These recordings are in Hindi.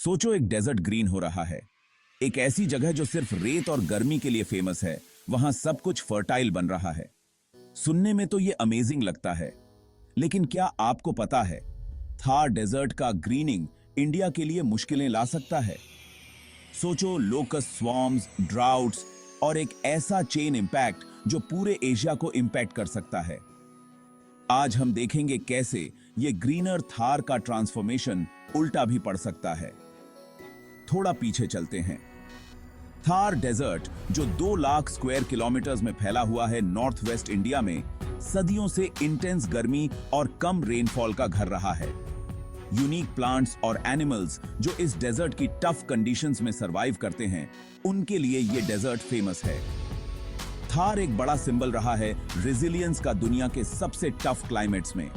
सोचो एक डेजर्ट ग्रीन हो रहा है। एक ऐसी जगह जो सिर्फ रेत और गर्मी के लिए फेमस है, वहां सब कुछ फर्टाइल बन रहा है। सुनने में तो ये अमेजिंग लगता है, लेकिन क्या आपको पता है थार डेजर्ट का ग्रीनिंग इंडिया के लिए मुश्किलें ला सकता है। सोचो लोकस्ट स्वॉर्म्स, ड्राउट्स और एक ऐसा चेन इंपैक्ट जो पूरे एशिया को इंपैक्ट कर सकता है। आज हम देखेंगे कैसे ये ग्रीनर थार का ट्रांसफॉर्मेशन उल्टा भी पड़ सकता है। थोड़ा पीछे चलते हैं। थार डेजर्ट जो 2 लाख स्क्वायर किलोमीटर्स में फैला हुआ है नॉर्थ वेस्ट इंडिया में, सदियों से इंटेंस गर्मी और कम रेनफॉल का घर रहा है। यूनिक प्लांट्स और एनिमल्स जो इस डेजर्ट की टफ कंडीशंस में सरवाइव करते हैं, उनके लिए ये डेजर्ट फेमस है। थार एक बड़ा सिंबल रहा है रेजिलियंस का दुनिया के सबसे टफ क्लाइमेट्स में,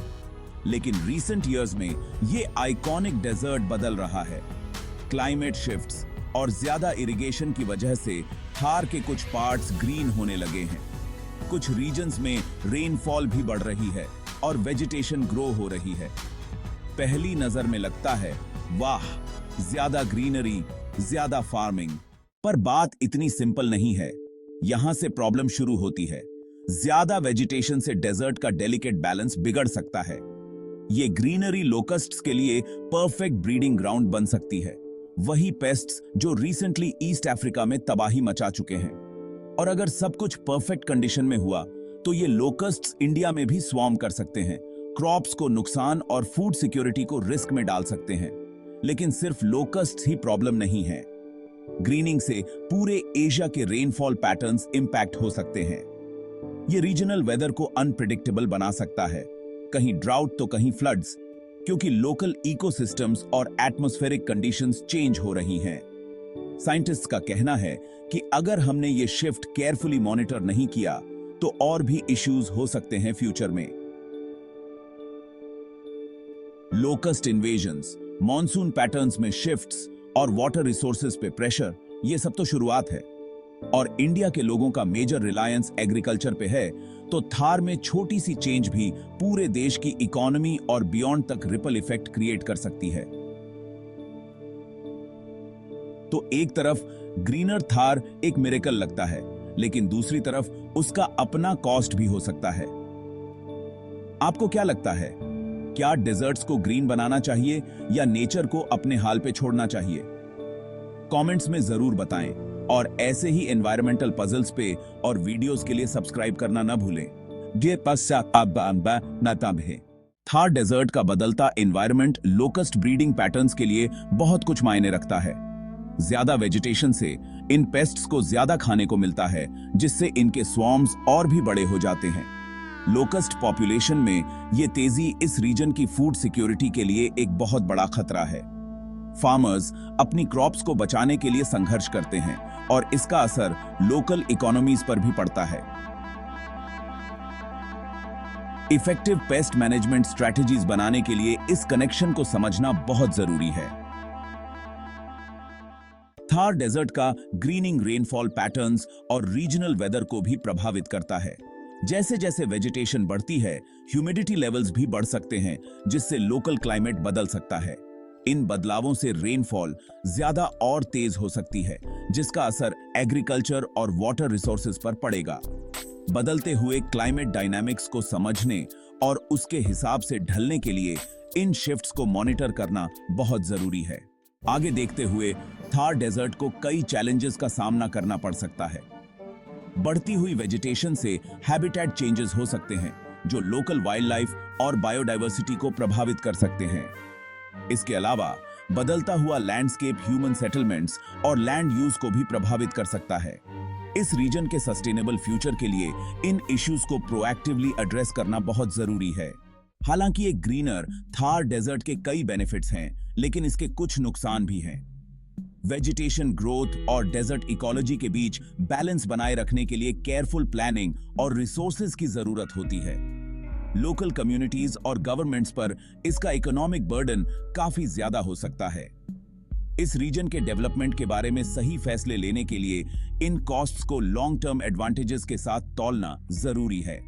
लेकिन रीसेंट ईयर्स में ये आइकॉनिक डेजर्ट बदल रहा है। क्लाइमेट शिफ्ट्स और ज्यादा इरिगेशन की वजह से थार के कुछ पार्ट्स ग्रीन होने लगे हैं। कुछ रीजन्स में रेनफॉल भी बढ़ रही है और वेजिटेशन ग्रो हो रही है। पहली नजर में लगता है वाह, ज्यादा ग्रीनरी, ज्यादा फार्मिंग, पर बात इतनी सिंपल नहीं है। यहां से प्रॉब्लम शुरू होती है। ज्यादा वेजिटेशन से डेजर्ट का डेलिकेट बैलेंस बिगड़ सकता है। ये ग्रीनरी लोकस्ट्स के लिए परफेक्ट ब्रीडिंग ग्राउंड बन सकती है, वही पेस्ट्स जो रिसेंटली ईस्ट अफ्रीका में तबाही मचा चुके हैं। और अगर सब कुछ परफेक्ट कंडीशन में हुआ तो ये लोकस्ट्स इंडिया में भी स्वॉर्म कर सकते हैं, क्रॉप्स को नुकसान और फूड सिक्योरिटी को रिस्क में डाल सकते हैं। लेकिन सिर्फ लोकस्ट्स ही प्रॉब्लम नहीं है। ग्रीनिंग से पूरे एशिया के रेनफॉल पैटर्न्स इंपैक्ट हो सकते हैं। ये रीजनल वेदर को अनप्रिडिक्टेबल बना सकता है, कहीं ड्राउट तो कहीं फ्लड्स, क्योंकि लोकल इकोसिस्टम्स और एटमॉस्फेरिक कंडीशंस चेंज हो रही हैं। साइंटिस्ट्स का कहना है कि अगर हमने ये शिफ्ट केयरफुली मॉनिटर नहीं किया तो और भी इश्यूज हो सकते हैं फ्यूचर में। लोकस्ट इन्वेजन्स, मॉनसून पैटर्न्स में शिफ्ट्स और वाटर रिसोर्सेज पे प्रेशर, ये सब तो शुरुआत है। और इंडिया के लोगों का मेजर रिलायंस एग्रीकल्चर पे है, तो थार में छोटी सी चेंज भी पूरे देश की इकोनॉमी और बियॉन्ड तक रिपल इफेक्ट क्रिएट कर सकती है। तो एक तरफ ग्रीनर थार एक मिरेकल लगता है, लेकिन दूसरी तरफ उसका अपना कॉस्ट भी हो सकता है। आपको क्या लगता है, क्या डेजर्ट्स को ग्रीन बनाना चाहिए या नेचर को अपने हाल पे छोड़ना चाहिए? कमेंट्स में जरूर बताएं और ऐसे ही एनवायरमेंटल पजल्स पे और वीडियोस के लिए सब्सक्राइब करना न भूलें। थार डेजर्ट का बदलता एनवायरमेंट लोकस्ट ब्रीडिंग पैटर्न्स के लिए बहुत कुछ मायने रखता है। ज्यादा वेजिटेशन से इन पेस्ट्स को ज्यादा खाने को मिलता है, जिससे इनके स्वॉर्म्स और भी बड़े हो जाते हैं। लोकस्ट पॉपुलेशन में ये तेजी इस रीजन की फूड सिक्योरिटी के लिए एक बहुत बड़ा खतरा है। फार्मर्स अपनी क्रॉप्स को बचाने के लिए संघर्ष करते हैं और इसका असर लोकल इकोनॉमीज पर भी पड़ता है। इफेक्टिव पेस्ट मैनेजमेंट स्ट्रेटजीज बनाने के लिए इस कनेक्शन को समझना बहुत जरूरी है। थार डेजर्ट का ग्रीनिंग रेनफॉल पैटर्न्स और रीजनल वेदर को भी प्रभावित करता है। जैसे जैसे वेजिटेशन बढ़ती है, ह्यूमिडिटी लेवल्स भी बढ़ सकते हैं, जिससे लोकल क्लाइमेट बदल सकता है। इन बदलावों से रेनफॉल ज्यादा और तेज हो सकती है, जिसका असर एग्रीकल्चर और वाटर रिसोर्सेज पर पड़ेगा। बदलते हुए क्लाइमेट डायनामिक्स को समझने और उसके हिसाब से ढलने के लिए इन शिफ्ट्स को मॉनिटर करना बहुत जरूरी है। आगे देखते हुए थार डेजर्ट को कई चैलेंजेस का सामना करना पड़ सकता है। बढ़ती हुई वेजिटेशन से हैबिटेट चेंजेस हो सकते हैं, जो लोकल वाइल्ड लाइफ और बायोडायवर्सिटी को प्रभावित कर सकते हैं। इसके अलावा बदलता हुआ लैंडस्केप ह्यूमन सेटलमेंट्स और लैंड यूज को भी प्रभावित कर सकता है। इस रीजन के सस्टेनेबल फ्यूचर के लिए इन इश्यूज को प्रोएक्टिवली एड्रेस करना बहुत जरूरी है। हालांकि एक ग्रीनर थार डेजर्ट के कई बेनिफिट्स हैं, लेकिन इसके कुछ नुकसान भी हैं। वेजिटेशन ग्रोथ और डेजर्ट इकोलॉजी के बीच बैलेंस बनाए रखने के लिए केयरफुल प्लानिंग और रिसोर्सेज की जरूरत होती है। लोकल कम्युनिटीज और गवर्नमेंट्स पर इसका इकोनॉमिक बर्डन काफी ज्यादा हो सकता है। इस रीजन के डेवलपमेंट के बारे में सही फैसले लेने के लिए इन कॉस्ट्स को लॉन्ग टर्म एडवांटेजेस के साथ तौलना जरूरी है।